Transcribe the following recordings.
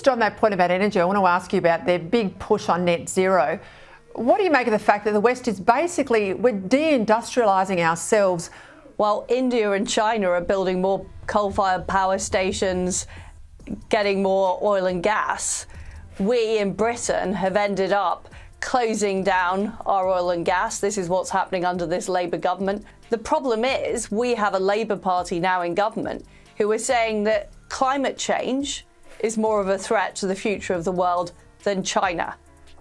Just on that point about energy, I want to ask you about their big push on net zero. What do you make of the fact that the West is basically, we're deindustrialising ourselves? While India and China are building more coal-fired power stations, getting more oil and gas, we in Britain have ended up closing down our oil and gas. This is what's happening under this Labour government. The problem is we have a Labour Party now in government who are saying that climate change is more of a threat to the future of the world than China.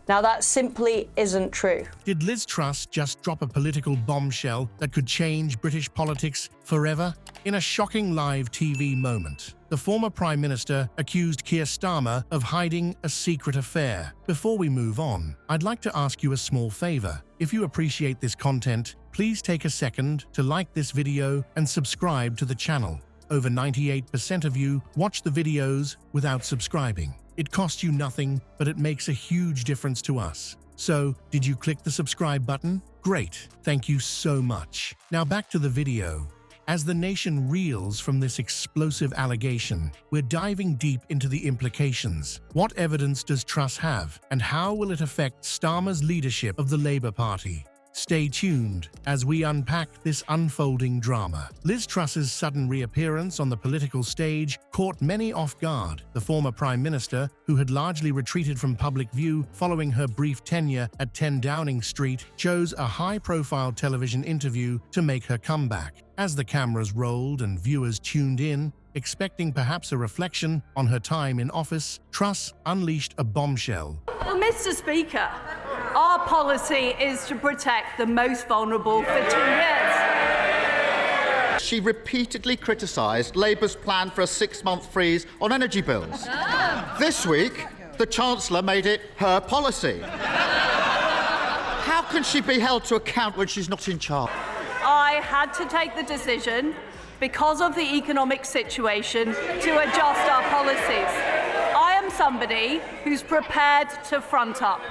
Now, that simply isn't true. Did Liz Truss just drop a political bombshell that could change British politics forever? In a shocking live TV moment, the former Prime Minister accused Keir Starmer of hiding a secret affair. Before we move on, I'd like to ask you a small favour. If you appreciate this content, please take a second to like this video and subscribe to the channel. Over 98% of you watch the videos without subscribing. It costs you nothing, but it makes a huge difference to us. So, did you click the subscribe button? Great, thank you so much. Now back to the video. As the nation reels from this explosive allegation, we're diving deep into the implications. What evidence does Truss have, and how will it affect Starmer's leadership of the Labour Party? Stay tuned as we unpack this unfolding drama. Liz Truss's sudden reappearance on the political stage caught many off guard. The former Prime Minister, who had largely retreated from public view following her brief tenure at 10 Downing Street, chose a high-profile television interview to make her comeback. As the cameras rolled and viewers tuned in, expecting perhaps a reflection on her time in office, Truss unleashed a bombshell. Well, Mr. Speaker, our policy is to protect the most vulnerable for 2 years. She repeatedly criticised Labour's plan for a 6-month freeze on energy bills. This week, the Chancellor made it her policy. How can she be held to account when she's not in charge? I had to take the decision, because of the economic situation, to adjust our policies. I am somebody who's prepared to front up.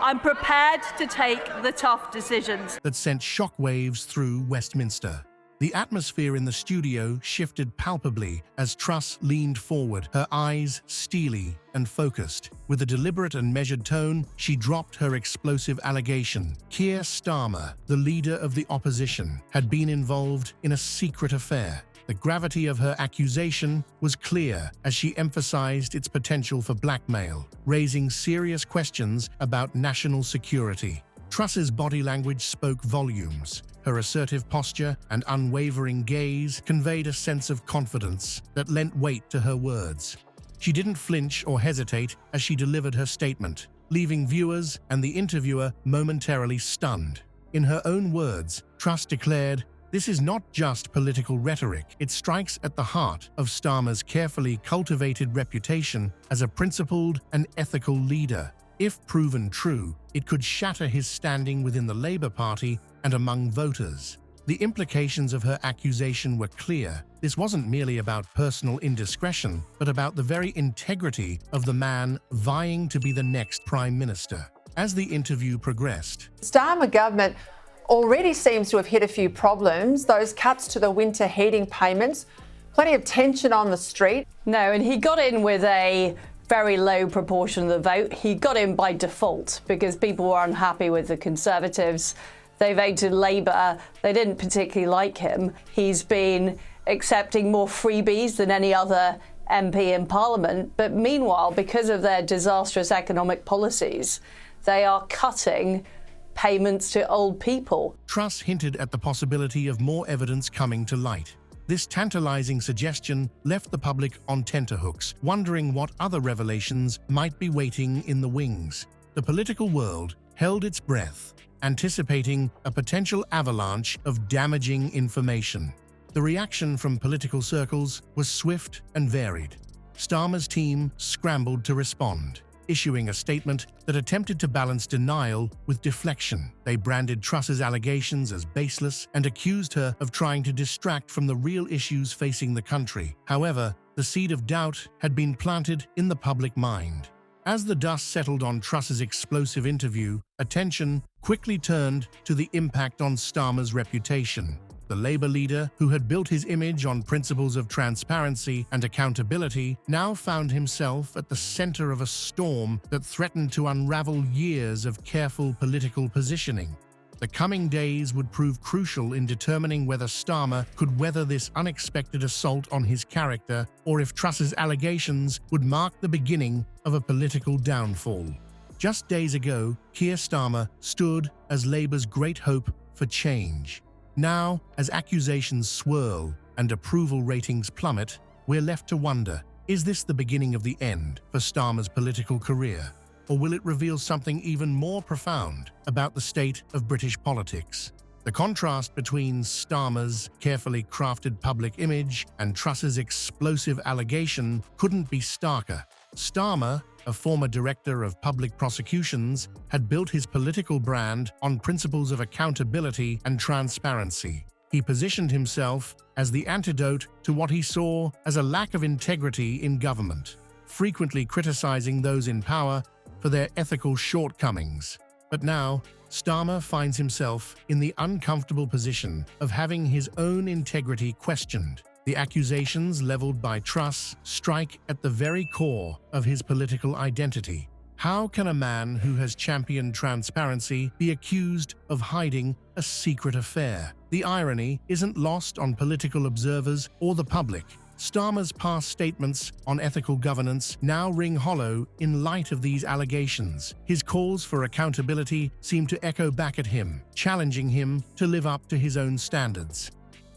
I'm prepared to take the tough decisions. That sent shockwaves through Westminster. The atmosphere in the studio shifted palpably as Truss leaned forward, her eyes steely and focused. With a deliberate and measured tone, she dropped her explosive allegation. Keir Starmer, the leader of the opposition, had been involved in a secret affair. The gravity of her accusation was clear as she emphasized its potential for blackmail, raising serious questions about national security. Truss's body language spoke volumes. Her assertive posture and unwavering gaze conveyed a sense of confidence that lent weight to her words. She didn't flinch or hesitate as she delivered her statement, leaving viewers and the interviewer momentarily stunned. In her own words, Truss declared, "This is not just political rhetoric. It strikes at the heart of Starmer's carefully cultivated reputation as a principled and ethical leader. If proven true, it could shatter his standing within the Labour Party and among voters." The implications of her accusation were clear. This wasn't merely about personal indiscretion, but about the very integrity of the man vying to be the next Prime Minister. As the interview progressed, Starmer government already seems to have hit a few problems. Those cuts to the winter heating payments, plenty of tension on the street. No, and he got in with a very low proportion of the vote. He got in by default because people were unhappy with the Conservatives. They voted Labour. They didn't particularly like him. He's been accepting more freebies than any other MP in Parliament. But meanwhile, because of their disastrous economic policies, they are cutting payments to old people. Truss hinted at the possibility of more evidence coming to light. This tantalizing suggestion left the public on tenterhooks, wondering what other revelations might be waiting in the wings. The political world held its breath, anticipating a potential avalanche of damaging information. The reaction from political circles was swift and varied. Starmer's team scrambled to respond, issuing a statement that attempted to balance denial with deflection. They branded Truss's allegations as baseless and accused her of trying to distract from the real issues facing the country. However, the seed of doubt had been planted in the public mind. As the dust settled on Truss's explosive interview, attention quickly turned to the impact on Starmer's reputation. The Labour leader, who had built his image on principles of transparency and accountability, now found himself at the centre of a storm that threatened to unravel years of careful political positioning. The coming days would prove crucial in determining whether Starmer could weather this unexpected assault on his character, or if Truss's allegations would mark the beginning of a political downfall. Just days ago, Keir Starmer stood as Labour's great hope for change. Now, as accusations swirl and approval ratings plummet, we're left to wonder, is this the beginning of the end for Starmer's political career? Or will it reveal something even more profound about the state of British politics? The contrast between Starmer's carefully crafted public image and Truss's explosive allegation couldn't be starker. Starmer, a former director of public prosecutions, had built his political brand on principles of accountability and transparency. He positioned himself as the antidote to what he saw as a lack of integrity in government, frequently criticizing those in power for their ethical shortcomings. But now, Starmer finds himself in the uncomfortable position of having his own integrity questioned. The accusations leveled by Truss strike at the very core of his political identity. How can a man who has championed transparency be accused of hiding a secret affair? The irony isn't lost on political observers or the public. Starmer's past statements on ethical governance now ring hollow in light of these allegations. His calls for accountability seem to echo back at him, challenging him to live up to his own standards.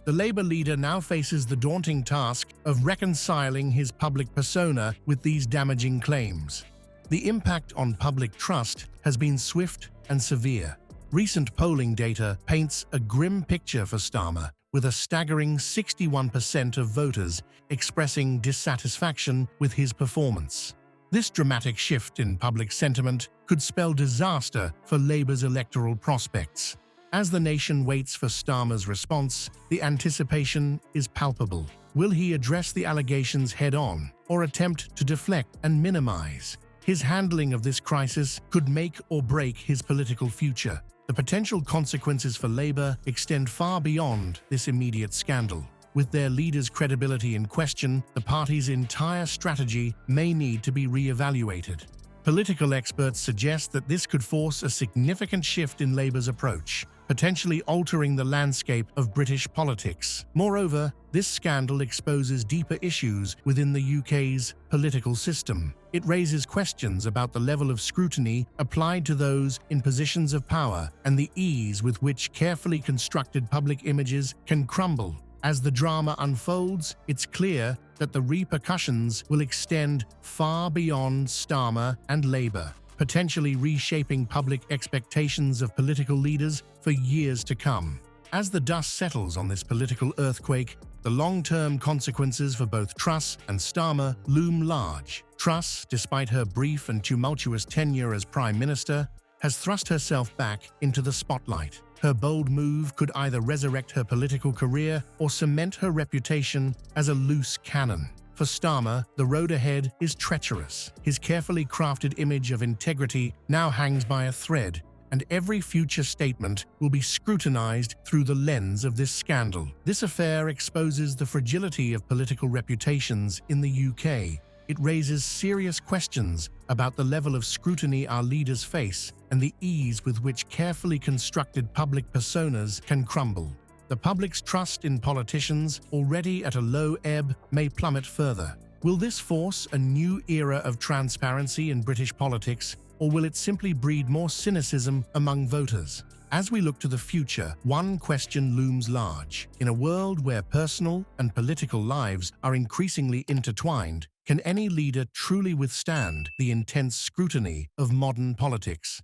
The Labour leader now faces the daunting task of reconciling his public persona with these damaging claims. The impact on public trust has been swift and severe. Recent polling data paints a grim picture for Starmer, with a staggering 61% of voters expressing dissatisfaction with his performance. This dramatic shift in public sentiment could spell disaster for Labour's electoral prospects. As the nation waits for Starmer's response, the anticipation is palpable. Will he address the allegations head-on, or attempt to deflect and minimize? His handling of this crisis could make or break his political future. The potential consequences for Labour extend far beyond this immediate scandal. With their leader's credibility in question, the party's entire strategy may need to be re-evaluated. Political experts suggest that this could force a significant shift in Labour's approach, potentially altering the landscape of British politics. Moreover, this scandal exposes deeper issues within the UK's political system. It raises questions about the level of scrutiny applied to those in positions of power and the ease with which carefully constructed public images can crumble. As the drama unfolds, it's clear that the repercussions will extend far beyond Starmer and Labour, potentially reshaping public expectations of political leaders for years to come. As the dust settles on this political earthquake, the long-term consequences for both Truss and Starmer loom large. Truss, despite her brief and tumultuous tenure as Prime Minister, has thrust herself back into the spotlight. Her bold move could either resurrect her political career or cement her reputation as a loose cannon. For Starmer, the road ahead is treacherous. His carefully crafted image of integrity now hangs by a thread, and every future statement will be scrutinized through the lens of this scandal. This affair exposes the fragility of political reputations in the UK. It raises serious questions about the level of scrutiny our leaders face and the ease with which carefully constructed public personas can crumble. The public's trust in politicians, already at a low ebb, may plummet further. Will this force a new era of transparency in British politics, or will it simply breed more cynicism among voters? As we look to the future, one question looms large. In a world where personal and political lives are increasingly intertwined, can any leader truly withstand the intense scrutiny of modern politics?